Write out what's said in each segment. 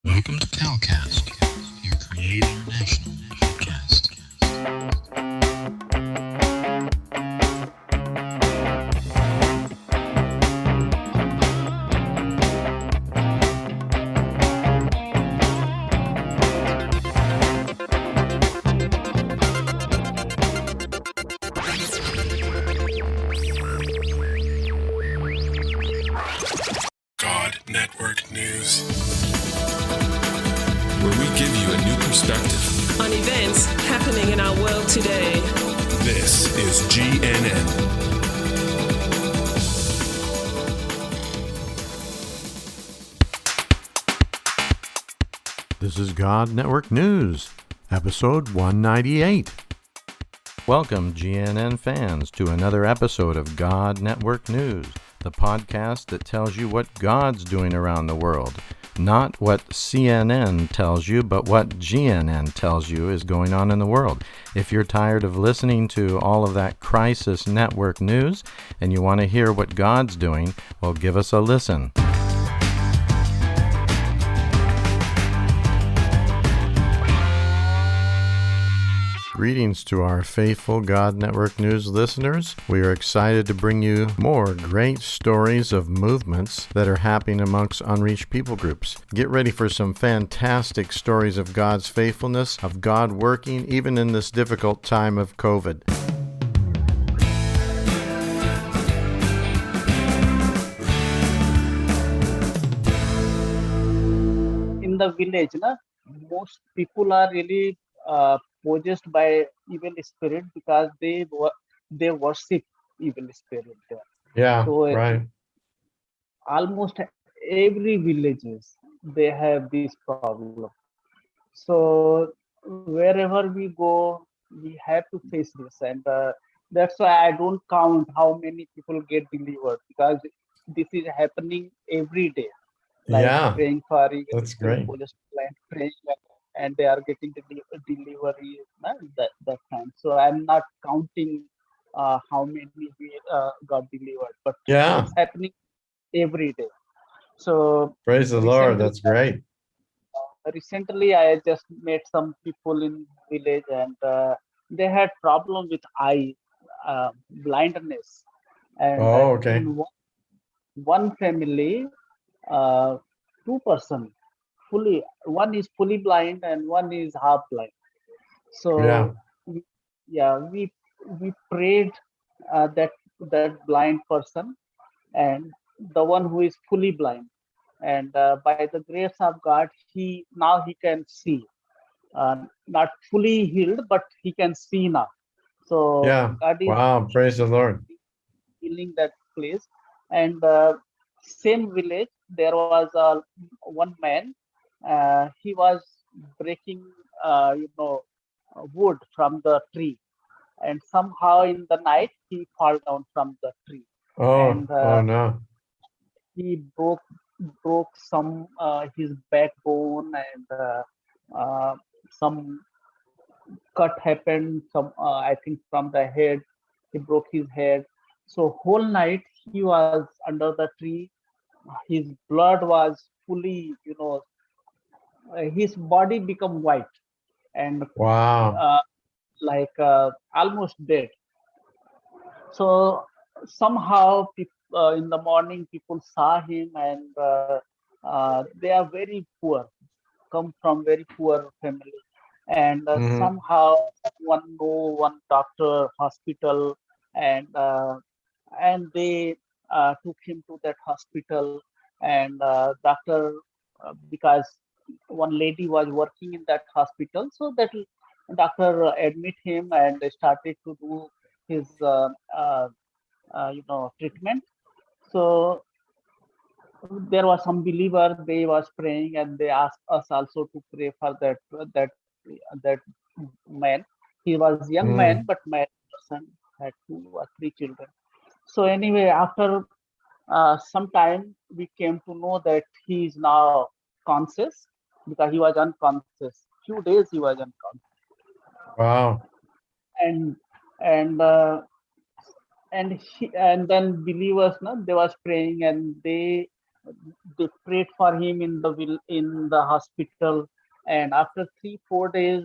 Welcome to Calcast, your Create International podcast. God Network News, where we give you a new perspective on events happening in our world today. This is GNN. This is God Network News, episode 198. Welcome, GNN fans, to another episode of God Network News, the podcast that tells you what God's doing around the world. Not what CNN tells you, but what GNN tells you is going on in the world. If you're tired of listening to all of that crisis network news and you want to hear what God's doing, well, give us a listen. Greetings to our faithful God Network News listeners. We are excited to bring you more great stories of movements that are happening amongst unreached people groups. Get ready for some fantastic stories of God's faithfulness, of God working even in this difficult time of COVID. In the village, most people are really possessed by evil spirit because they worship evil spirit there. Yeah, So right. almost every villages they have this problem. So wherever we go, we have to face this, and that's why I don't count how many people get delivered because this is happening every day. Like praying for That's great. just praying and they are getting the delivery that time. So I'm not counting how many we got delivered, but it's happening every day. So Praise the Lord. That's great. Recently, I just met some people in village and they had problem with eye blindness, and in one family, two person one is fully blind and one is half blind. So we prayed that blind person and the one who is fully blind, and by the grace of God he can see, not fully healed but he can see now. So God is Praise the Lord. healing that place. And same village there was one man, he was breaking wood from the tree, and somehow in the night he fall down from the tree, and No. he broke some his backbone, and some cut happened, some I think from the head he broke his head. So whole night he was under the tree. His blood was fully, his body become white and almost dead. So somehow in the morning people saw him, and they are very poor, come from very poor family, and somehow one doctor hospital, and they took him to that hospital, and doctor because one lady was working in that hospital, so that doctor admit him and started to do his treatment. So there was some believer, they was praying and they asked us also to pray for that man. He was young man but married person, had 2 or 3 children. So anyway, after some time we came to know that he is now conscious because he was unconscious. Few days he was unconscious. And and then believers, they was praying and they they prayed for him in the hospital. And after 3 4 days,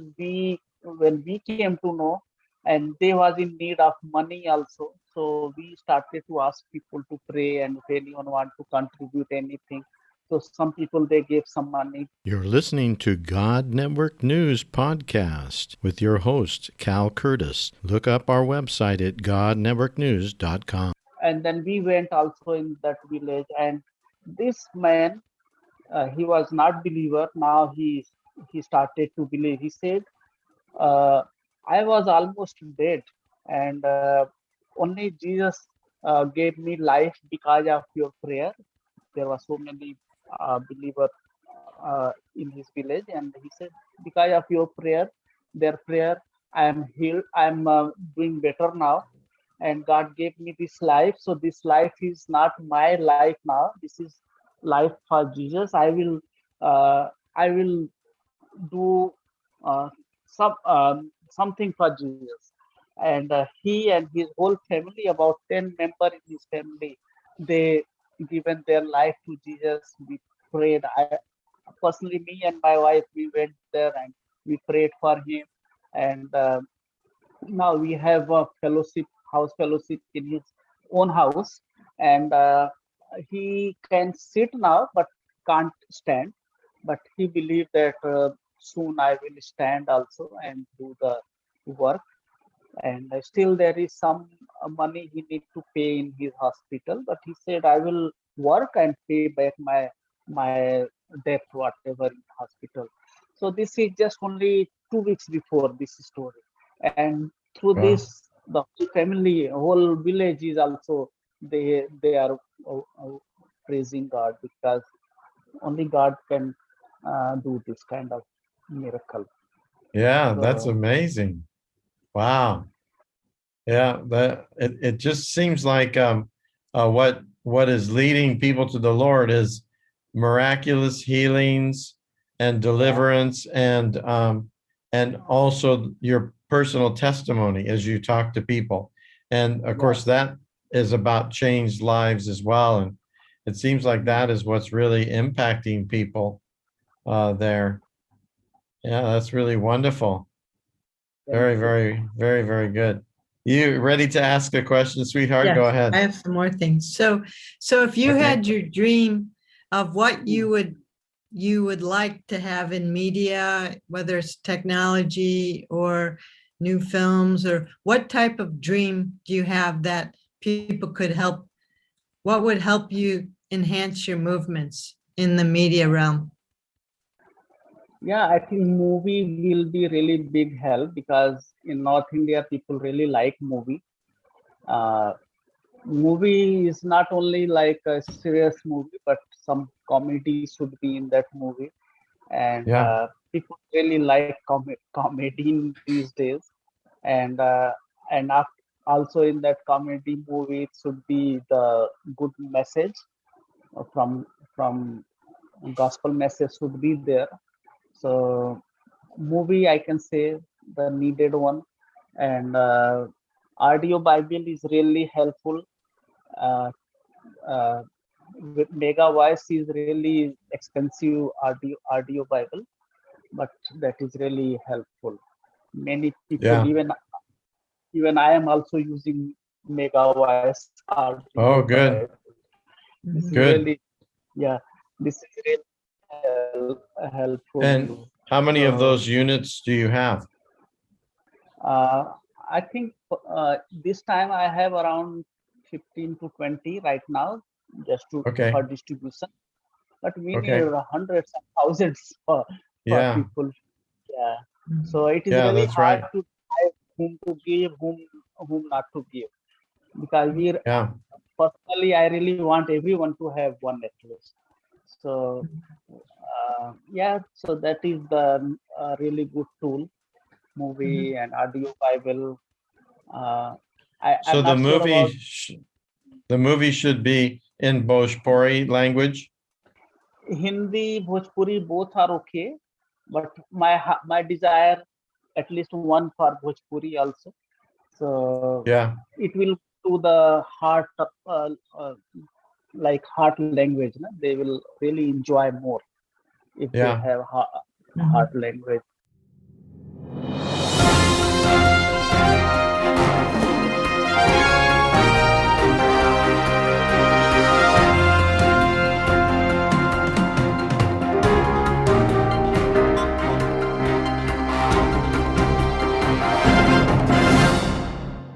when we came to know, and they was in need of money also, so we started to ask people to pray, and if anyone want to contribute anything, so some people they gave some money. You're listening to God Network News Podcast with your host, Cal Curtis. Look up our website at godnetworknews.com. And then we went also in that village, and this man, he was not believer. Now he started to believe. He said, uh, I was almost dead, and only Jesus gave me life because of your prayer. There were so many believers in his village, and he said, because of your prayer, their prayer, I am healed. I am doing better now, and God gave me this life. So this life is not my life now. This is life for Jesus. I will do uh, something for Jesus. And he and his whole family, about 10 members in his family, they given their life to Jesus. We prayed. I personally, me and my wife, we went there and we prayed for him. And now we have a fellowship, house fellowship in his own house, and he can sit now but can't stand. But he believed that soon I will stand also and do the work. And still there is some money he need to pay in his hospital, but he said, I will work and pay back my debt whatever in hospital. So this is just only 2 weeks before this story. And through Wow. this, the whole family, whole village is also, they are praising God, because only God can do this kind of miracle. Yeah, that's So amazing. Wow. Yeah, it just seems like what is leading people to the Lord is miraculous healings and deliverance, and also your personal testimony as you talk to people. And of course that is about changed lives as well. And it seems like that is what's really impacting people there. Yeah, that's really wonderful. Very, very, very, very good. You ready to ask a question, sweetheart? Go Yes, ahead. I have some more things. So if you Okay. had your dream of what you would like to have in media, whether it's technology or new films, or what type of dream do you have that people could help? What would help you enhance your movements in the media realm? yeah, I think movie will be really big help, because in North India people really like movie. Uh, Movie is not only like a serious movie, but some comedy should be in that movie. And Yeah. people really like comedy in these days. And also in that comedy movie, it should be the good message from gospel message should be there. So movie, I can say, the needed one. And audio Bible is really helpful. Uh, uh, Mega Voice is really expensive audio Bible, but that is really helpful. Many people, Yeah. even I am also using Mega Voice audio Oh, Bible. good. This is Good. really, yeah, this is really helpful. And how many of So, those units do you have? I think this time I have around 15 to 20 right now, just Okay. for distribution. But we Okay. need hundreds and thousands for Yeah. people. Yeah. So it is Yeah, really that's hard right. to decide whom to give, whom not to give. Because Yeah. personally, I really want everyone to have one at least. So yeah, so that is the really good tool, movie and audio Bible. Uh, So I'm the not sure about movie should be in Bhojpuri language. Hindi, Bhojpuri, both are okay, but my desire at least one for Bhojpuri also. So Yeah. it will to the heart like heart language. No? They will really enjoy more if they Yeah. have Mhm. heart language.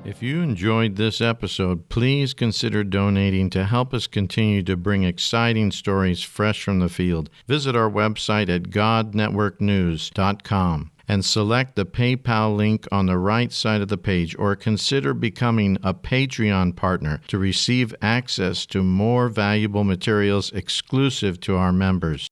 If you enjoyed this episode, please consider donating to help us continue to bring exciting stories fresh from the field. Visit our website at godnetworknews.com and select the PayPal link on the right side of the page, or consider becoming a Patreon partner to receive access to more valuable materials exclusive to our members.